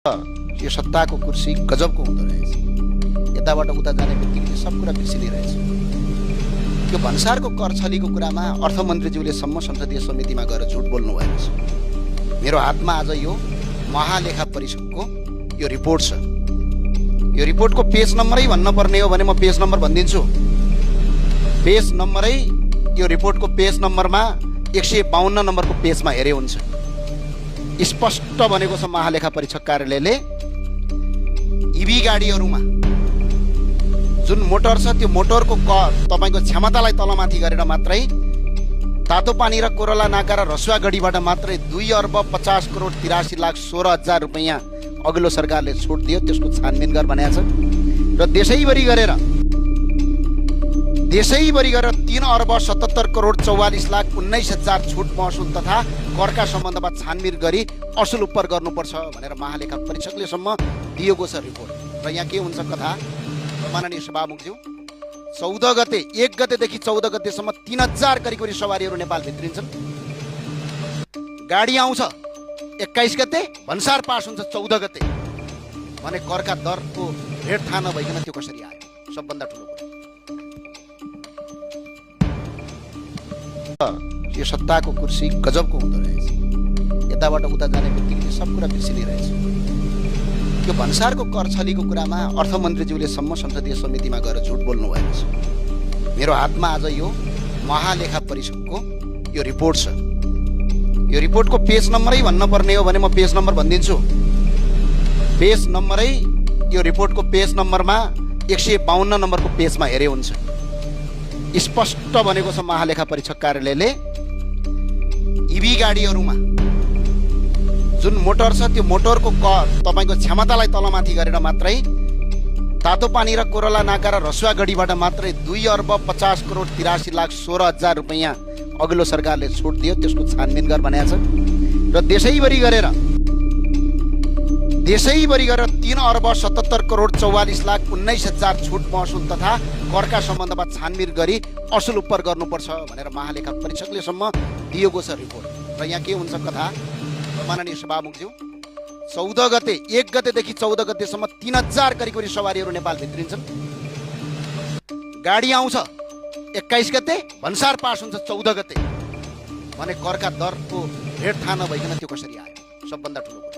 यो सत्ताको कुर्सी गजबको हुँदो रहेछ। यताबाट उता जाने बित्तिकै सब कुरा बिर्सिने रहेछ। यो भन्सारको कर छलीको कुरामा अर्थमन्त्रीज्यूले सम्म संसदीय समितिमा गएर झुट बोल्नु भएको छ। मेरो हातमा आज यो महालेखा परिषदको यो रिपोर्ट छ। यो रिपोर्टको पेज नम्बरै भन्न पर्ने हो भने म पेज नम्बर भनिदिन्छु। पेज नम्बरै यो रिपोर्टको पेज नम्बरमा 152 नम्बरको पेजमा हेरे हुन्छ। स्पष्ट भनेको छ महालेखा परीक्षक कार्यालयले इभी गाडीहरूमा जुन मोटर छ त्यो मोटरको तपाईको क्षमतालाई तलमाथि गरेर मात्रै तातो पानी र कोरला नाका र रसुवा गढीबाट मात्रै 2 अर्ब 50 करोड 83 लाख 16 हजार रुपैयाँ अघिल्लो सरकारले छुट दियो। त्यसको छानबिन गर भनेको छ र देशैभरि गरेर 3 अर्ब 77 करोड 44 लाख 19 हजार छुट महसुल तथा करका सम्बन्धमा छानबिन गरी असुल उपर गर्नुपर्छ भनेर महालेखा परीक्षकले सम्म दिएको छ रिपोर्ट। र यहाँ के हुन्छ कथा, माननीय सभामुखज्यू 14 गते 1 गतेदेखि 14 गतेसम्म 3000 करिब सवारीहरू नेपाल भित्रिन्छन्। गाडी आउँछ 21 गते, भन्सार पास हुन्छ 14 गते भने करका दरको रेट थाहा नभइकन त्यो कसरी आयो? सबभन्दा ठुलो कुरा यो सत्ताको कुर्सी गजबको हुँदो रहेछ। यताबाट उता जाने बित्तिकै सब कुरा बिर्सिने रहेछ। यो भन्सारको कर छलीको कुरामा अर्थमन्त्रीज्यूले सम्म संसदीय समितिमा गएर झुट बोल्नु भएको छ। मेरो हातमा आज यो महालेखा परिषदको यो रिपोर्ट छ। यो रिपोर्टको पेज नम्बरै भन्न पर्ने हो भने म पेज नम्बर भनिदिन्छु। पेज नम्बरै यो रिपोर्टको पेज नम्बरमा 152 नम्बरको पेजमा हेरे हुन्छ। स्पष्ट भनेको छ महालेखा परीक्षक कार्यालयले इभी गाडीहरूमा जुन मोटर छ त्यो मोटरको तपाईको क्षमतालाई तलमाथि गरेर मात्रै तातो पानी र कोरला नाका र रसुवा गढीबाट मात्रै 2 अर्ब 50 करोड 83 लाख 16 हजार रुपैयाँ अघिल्लो सरकारले छुट दियो। त्यसको छानबिन गर भनेको छ र देशैभरि गरेर 3 अर्ब 77 करोड 44 लाख 19 हजार छुट महसुल तथा करका सम्बन्धमा छानबिन गरी असुल उपर गर्नुपर्छ भनेर महालेखा परीक्षकले सम्म दिएको छ रिपोर्ट। र यहाँ के हुन्छ कथा, माननीय सभामुखज्यू 14 गते 1 गतेदेखि 14 गतेसम्म 3000 करिब सवारीहरू नेपाल भित्रिन्छन्। गाडी आउँछ 21 गते, भन्सार पास हुन्छ 14 गते भने करका दरको रेट थाहा नभइकन त्यो कसरी आयो? सबभन्दा ठुलो